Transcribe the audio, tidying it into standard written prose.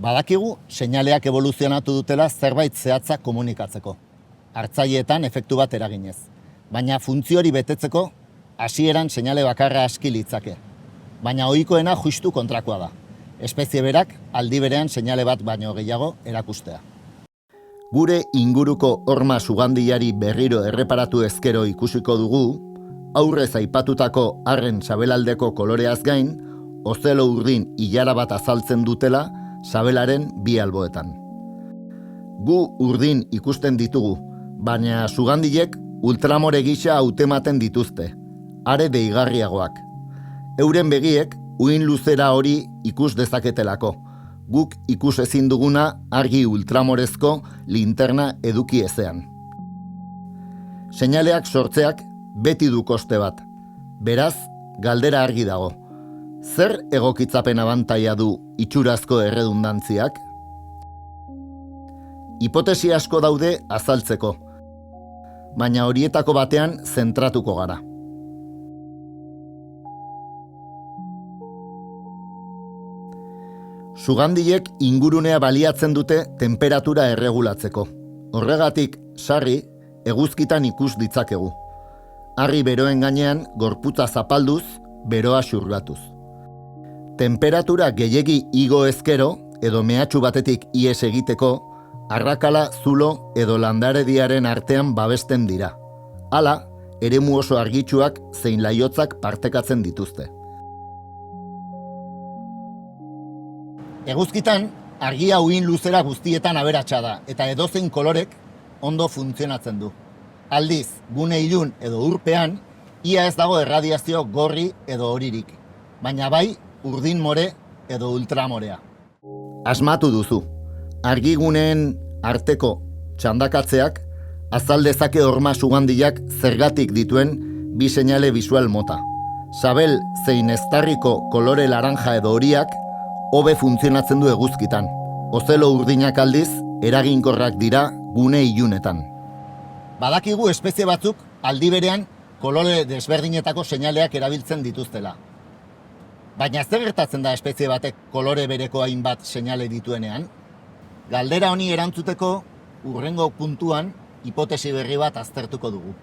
Badakigu seinaleak evoluzionatu dutela zerbait zehatza komunikatzeko. Hartzaileetan efektu bat eraginez. Baina funtzio hori betetzeko hasieran seinale bakarra aski litzake. Baina ohikoena justu kontrakoa da. Espezie berak aldi berean seinale bat baino gehiago erakustea. Gure inguruko horma sugandiari berriro erreparatu ezkero ikusiko dugu, aurrez aipatutako arren sabelaldeko koloreaz gain, ozelo urdin ilara bat azaltzen dutela sabelaren bi alboetan. Gu urdin ikusten ditugu, baina sugandilek ultramore gisa hautematen dituzte, are deigarriagoak. Euren begiek uhin luzera hori ikus dezaketelako, guk ikus ezin duguna argi ultramorezko linterna eduki ezean. Seinaleak sortzeak beti du koste bat, beraz galdera argi dago. Zer egokitzapen abantaila du itxurazko erredundantziak? Hipotesi asko daude azaltzeko, baina horietako batean zentratuko gara. Sugandilek ingurunea baliatzen dute temperatura erregulatzeko. Horregatik, sarri, eguzkitan ikus ditzakegu. Harri beroen gainean gorputza zapalduz, beroa xurgatuz. Temperatura gehiegi igo ezkero, edo mehatxu batetik ihes egiteko, arrakala, zulo edo landarediaren artean babesten dira. Hala, eremu oso argitsuak zein laiotzak partekatzen dituzte. Eguzkitan, argia uhin luzera guztietan aberatsa da, eta edozein kolorek ondo funtzionatzen du. Aldiz, gune ilun edo urpean, ia ez dago erradiazio gorri edo horirik, baina bai urdin more edo ultramorea. Asmatu duzu, argiguneen arteko txandakatzeak azal dezake horma sugandilak zergatik dituen bi seinale bisual mota. Sabel zein eztarriko kolore laranja edo horiak hobe funtzionatzen du eguzkitan. Ozelo urdinak aldiz, eraginkorrak dira gune ilunetan. Badakigu espezie batzuk aldi berean kolore desberdinetako seinaleak erabiltzen dituztela. Baina zer gertatzen da espezie batek kolore bereko hainbat seinale dituenean? Galdera honi erantzuteko, hurrengo puntuan hipotesi berri bat aztertuko dugu.